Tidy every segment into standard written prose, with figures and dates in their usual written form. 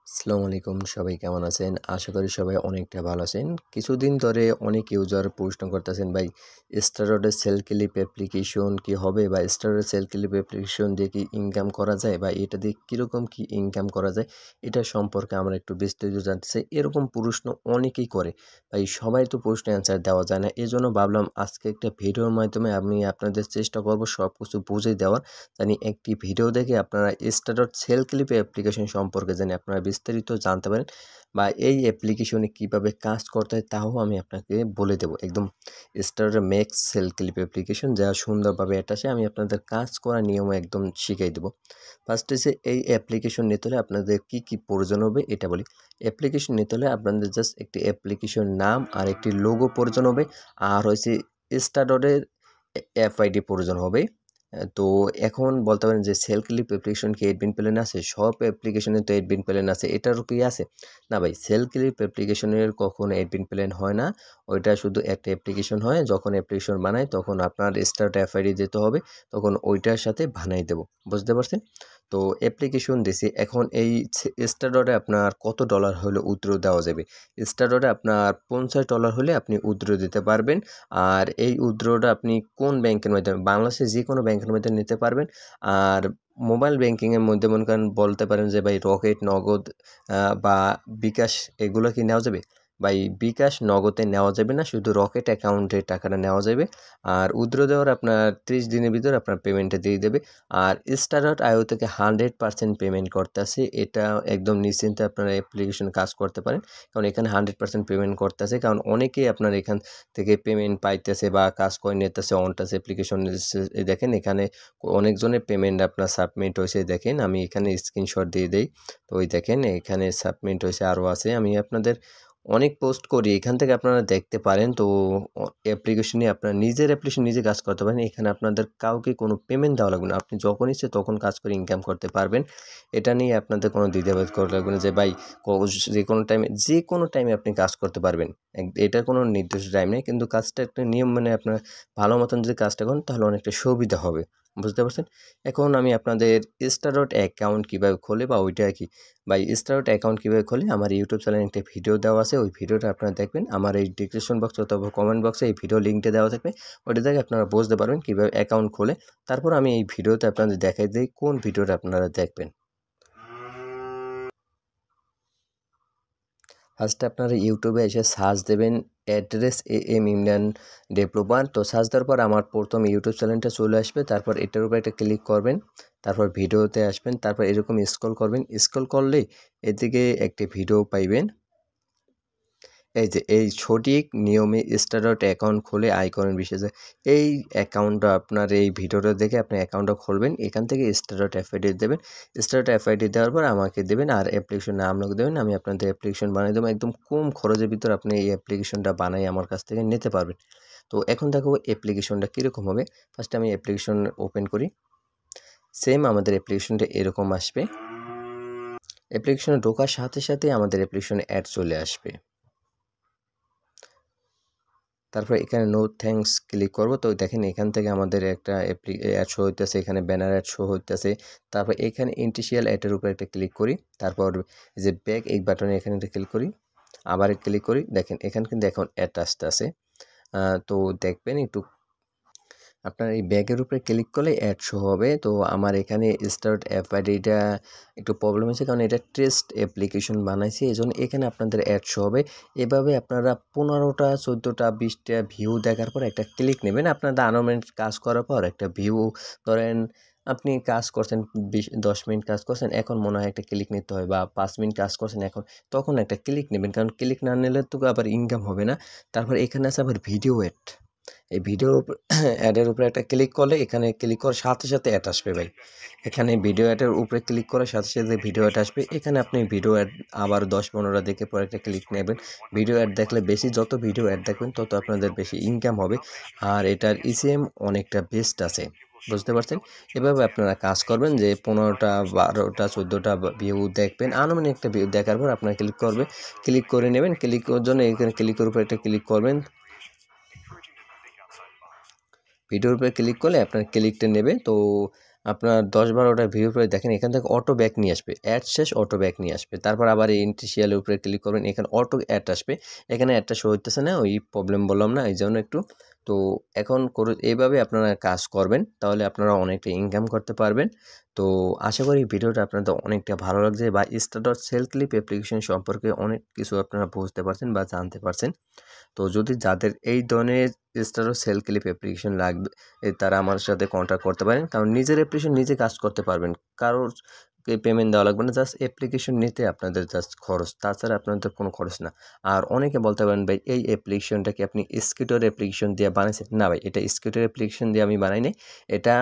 আসসালামু আলাইকুম, সবাই কেমন আছেন? আশা করি সবাই অনেকটা ভালো আছেন। কিছুদিন ধরে অনেক ইউজার প্রশ্ন করতেছেন, ভাই স্টারডের সেল ক্লিপ অ্যাপ্লিকেশন কি হবে, বা স্টারডের সেল ক্লিপ অ্যাপ্লিকেশন দিয়ে কি ইনকাম করা যায়, বা এটা দিয়ে কীরকম কি ইনকাম করা যায়, এটা সম্পর্কে আমরা একটু বিস্তারিত জানতে চাই। এরকম প্রশ্ন অনেকেই করে, ভাই সবাই তো প্রশ্নের অ্যান্সার দেওয়া যায় না। এজন্য ভাবলাম আজকে একটা ভিডিওর মাধ্যমে আমি আপনাদের চেষ্টা করব সব কিছু বুঝে দেওয়ার, জানি একটি ভিডিও দেখে আপনারা স্টারডট সেল ক্লিপ অ্যাপ্লিকেশন সম্পর্কে জানি আপনারা বিস্তারিত জানতে পারেন, বা এই অ্যাপ্লিকেশনে কিভাবে কাজ করতে হয় তাও আমি আপনাকে বলে দেব। একদম স্টারডট ম্যাক্স সেল ক্লিপ অ্যাপ্লিকেশন যা সুন্দরভাবে অ্যাটাচে আমি আপনাদের কাজ করার নিয়ম একদম শিখিয়ে দেবো। ফার্স্ট হচ্ছে এই অ্যাপ্লিকেশন নিতে হলে আপনাদের কি প্রয়োজন হবে এটা বলি। অ্যাপ্লিকেশন নিতে হলে আপনাদের জাস্ট একটি অ্যাপ্লিকেশন নাম আর একটি লোগো প্রয়োজন হবে, আর হচ্ছে স্টারডটের এফআইডি প্রয়োজন হবে। তো এখন বলতে পারেন যে সেল ক্লিপ অ্যাপ্লিকেশন কি অ্যাডমিন প্ল্যান আছে? সব অ্যাপ্লিকেশনে তো অ্যাডমিন প্ল্যান আছে, এটারও কি আছে? না ভাই, সেল ক্লিপ অ্যাপ্লিকেশনের কখনো অ্যাডমিন প্ল্যান হয় না। ওইটা শুধু একটা অ্যাপ্লিকেশন হয়, যখন অ্যাপ্লিকেশন বানায় তখন আপনার স্টার্ট এফআইডি দিতে হবে, তখন ওইটার সাথে বানাই দেবো। বুঝতে পারছেন? তো অ্যাপ্লিকেশন দিছি, এখন এই স্টারডটে আপনার কত ডলার হলে উইথড্র দেওয়া যাবে? স্টারডটে আপনার $50 হলে আপনি উইথড্র দিতে পারবেন। আর এই উইথড্রটা আপনি কোন ব্যাংকের মাধ্যমে, বাংলাদেশের যে কোনো ব্যাংকের মাধ্যমে নিতে পারবেন। আর মোবাইল ব্যাংকিংয়ের মধ্যে মনে করেন বলতে পারেন যে ভাই রকেট, নগদ বা বিকাশ এগুলো কি নেওয়া যাবে? ভাই বিকাশ নগদে নেওয়া যাবে না, শুধু রকেট অ্যাকাউন্টে টাকাটা নেওয়া যাবে। আর উইথড্র দেওয়ার আপনার 30 দিনের ভিতরে আপনার পেমেন্টটা দিয়ে দেবে। আর স্টারডট আইও থেকে 100% পেমেন্ট করতেছে, এটা একদম নিশ্চিন্তে আপনারা অ্যাপ্লিকেশন কাজ করতে পারেন, কারণ এখানে 100% পেমেন্ট করতেছে। কারণ অনেকেই আপনার এখান থেকে পেমেন্ট পাইতেছে বা কাজ করে নিতেছে অনটাচ অ্যাপ্লিকেশন। দেখেন এখানে অনেকজনের পেমেন্ট আপনার সাবমিট হয়েছে, দেখেন আমি এখানে স্ক্রিনশট দিয়ে দেই। তো ওই দেখেন এখানে সাবমিট হয়েছে, আরও আছে। আমি আপনাদের অনেক পোস্ট করি, এখান থেকে আপনারা দেখতে পারেন। তো অ্যাপ্লিকেশনে আপনার নিজের অ্যাপ্লিকেশন নিজে কাজ করতে পারেন, এখানে আপনাদের কাউকে কোনো পেমেন্ট দেওয়া লাগবে না, আপনি যখন ইচ্ছে তখন কাজ করে ইনকাম করতে পারবেন। এটা নিয়ে আপনাদের কোনো দ্বিধাবোধ করা লাগবে না যে ভাই যে কোনো টাইমে আপনি কাজ করতে পারবেন। এটার কোনো নির্দিষ্ট টাইম নেই, কিন্তু কাজটা একটা নিয়ম মানে আপনার ভালো মতন যদি কাজটা করেন তাহলে অনেকটা সুবিধা হবে। বুঝতে পারছেন? এখন আমি আপনাদের স্টারডট অ্যাকাউন্ট কীভাবে খোলে বা ওইটা কি, বা স্টারডট অ্যাকাউন্ট কীভাবে খোলে আমার ইউটিউব চ্যানেলে একটা ভিডিও দেওয়া আছে, ওই ভিডিওটা আপনারা দেখবেন। আমার এই ডিসক্রিপশন বক্স অথবা কমেন্ট বক্সে এই ভিডিও লিঙ্কটা দেওয়া থাকবে, ওইটা দেখে আপনারা বুঝতে পারবেন কীভাবে অ্যাকাউন্ট খোলে। তারপর আমি এই ভিডিওতে আপনাদের দেখাই দিই কোন ভিডিওটা আপনারা দেখবেন। ফার্স্টে আপনারা ইউটিউবে এসে সার্চ দেবেন অ্যাড্রেস ইন্ডিয়ান ডেভেলপার। তো সার্চ দেওয়ার পর আমার প্রথম ইউটিউব চ্যানেলটা চলে আসবে, তারপর এটার উপর একটা ক্লিক করবেন, তারপর ভিডিওতে আসবেন, তারপর এরকম স্ক্রল করবেন। স্ক্রল করলে এদিকে একটি ভিডিও পাইবেন, এই যে এই সঠিক নিয়মে স্টারডট অ্যাকাউন্ট খুলে আয় করেন বিশেষে। এই অ্যাকাউন্টটা আপনার এই ভিডিওটা দেখে আপনি অ্যাকাউন্টটা খুলবেন, এখান থেকে স্টারডট এফআইডি দেবেন। স্টারডট এফআইডি দেওয়ার পর আমাকে দেবেন, আর অ্যাপ্লিকেশন নাম দেবেন। আমি আপনাদের অ্যাপ্লিকেশন বানিয়ে দেবো, একদম কম খরচের ভিতরে আপনি এই অ্যাপ্লিকেশনটা বানাই আমার কাছ থেকে নিতে পারবেন। তো এখন দেখো অ্যাপ্লিকেশনটা কীরকম হবে। ফার্স্টে আমি অ্যাপ্লিকেশন ওপেন করি, সেম আমাদের অ্যাপ্লিকেশনটা এরকম আসবে। অ্যাপ্লিকেশনে ঢোকার সাথে সাথে আমাদের অ্যাপ্লিকেশনে অ্যাড চলে আসবে। তারপর এখানে নো থ্যাঙ্কস ক্লিক করব। তো দেখেন এখান থেকে আমাদের একটা অ্যাড শো হইতেছে, এখানে ব্যানার অ্যাড শো হইতেছে। তারপর এখানে ইনিশিয়াল অ্যাডের উপর একটা ক্লিক করি, তারপর যে ব্যাক এই বাটনে এখানে একটা ক্লিক করি, আবার ক্লিক করি। দেখেন এখানে কিন্তু এখন অ্যাড আসতেছে। তো দেখবেন একটু আপনার এই ব্যাগের উপরে ক্লিক করলে অ্যাড শো হবে। তো আমার এখানে স্টার্ট এফআইডিটা একটু প্রবলেম হয়েছে, কারণ এটা টেস্ট অ্যাপ্লিকেশন বানাইছি, এই জন্য এখানে আপনাদের অ্যাড শো হবে। এভাবে আপনারা 15টা 14টা 20টা ভিউ দেখার পর একটা ক্লিক নেবেন। আপনাদের 18 মিনিট কাজ করার পর একটা ভিউ, ধরেন আপনি কাজ করছেন 10 মিনিট কাজ করছেন, এখন মনে হয় একটা ক্লিক নিতে হয়, বা 5 মিনিট কাজ করছেন এখন, তখন একটা ক্লিক নেবেন, কারণ ক্লিক না নিলে তো আবার ইনকাম হবে না। তারপর এখানে আছে আবার ভিডিও অ্যাড, এই ভিডিওর উপর অ্যাডের উপরে একটা ক্লিক করলে এখানে ক্লিক করার সাথে সাথে অ্যাড আসবে ভাই। এখানে ভিডিও অ্যাডের উপরে ক্লিক করার সাথে সাথে ভিডিও অ্যাড আসবে। এখানে আপনি ভিডিও অ্যাড আবার 10-15টা দেখে পরে একটা ক্লিক নেবেন। ভিডিও অ্যাড দেখলে বেশি, যত ভিডিও অ্যাড দেখবেন তত আপনাদের বেশি ইনকাম হবে। আর এটার ইসিএম অনেকটা বেস্ট আছে। বুঝতে পারছেন? এভাবে আপনারা কাজ করবেন যে 15টা 12টা 14টা ভিউ দেখবেন। আনুমানিক একটা ভিউ দেখার পর আপনারা ক্লিক করে নেবেন। ক্লিক করার জন্য এখানে ক্লিকের উপর একটা ক্লিক করবেন। ভিডিওর উপরে ক্লিক করলে আপনার ক্লিকটা নেবে। তো আপনার 10-12টা ভিডিওর পরে দেখেন এখান থেকে অটো ব্যাক নিয়ে আসবে, অ্যাড শেষ অটো ব্যাক নিয়ে আসবে। তারপর আবার এই ইনিশিয়ালের উপরে ক্লিক করবেন, এখানে অটো অ্যাড আসবে, এখানে অ্যাডটা শো হইতেছে না, ওই প্রবলেম বললাম না, এই জন্য একটু। তো এখন এইভাবে আপনারা কাজ করবেন, তাহলে আপনারা অনেকটা ইনকাম করতে পারবেন। তো আশা করি ভিডিওটা আপনাদের অনেকটা ভালো লাগছে, বা স্টার সেল ক্লিপ অ্যাপ্লিকেশন সম্পর্কে অনেক কিছু আপনারা বুঝতে পারছেন বা জানতে পারছেন। তো যদি যাদের এই ধরনের স্টার সেল ক্লিপ অ্যাপ্লিকেশন লাগবে, তারা আমার সাথে কন্ট্যাক্ট করতে পারেন, কারণ নিজের অ্যাপ্লিকেশন নিজে কাজ করতে পারবেন, কারোর পেমেন্ট দেওয়া লাগবে না, জাস্ট অ্যাপ্লিকেশন নিতে আপনাদের জাস্ট খরচ, তাছাড়া আপনাদের কোনো খরচ না। আর অনেকে বলতে পারেন ভাই এই অ্যাপ্লিকেশনটা কি আপনি স্কিউটর অ্যাপ্লিকেশন দিয়ে বানাইছেন? না ভাই, এটা স্কিউটর অ্যাপ্লিকেশন দিয়ে আমি বানাই নাই, এটা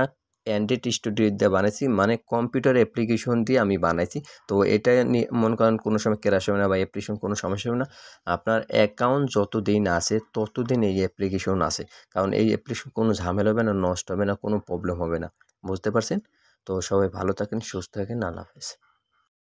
অ্যান্ড্রয়েড স্টুডিও দিয়ে বানাইছি, মানে কম্পিউটার অ্যাপ্লিকেশন দিয়ে আমি বানাইছি। তো এটা নিয়ে মনে করেন কোনো সময় ক্র্যাশ হবে না বা অ্যাপ্লিকেশন কোনো সমস্যা হবে না। আপনার অ্যাকাউন্ট যতদিন আছে ততদিন এই অ্যাপ্লিকেশন আছে, কারণ এই অ্যাপ্লিকেশন কোনো ঝামেলা হবে না, নষ্ট হবে না, কোনো প্রবলেম হবে না। বুঝতে পারছেন? তো সবাই ভালো থাকেন, সুস্থ থাকেন, আল্লাহ হাফেজ।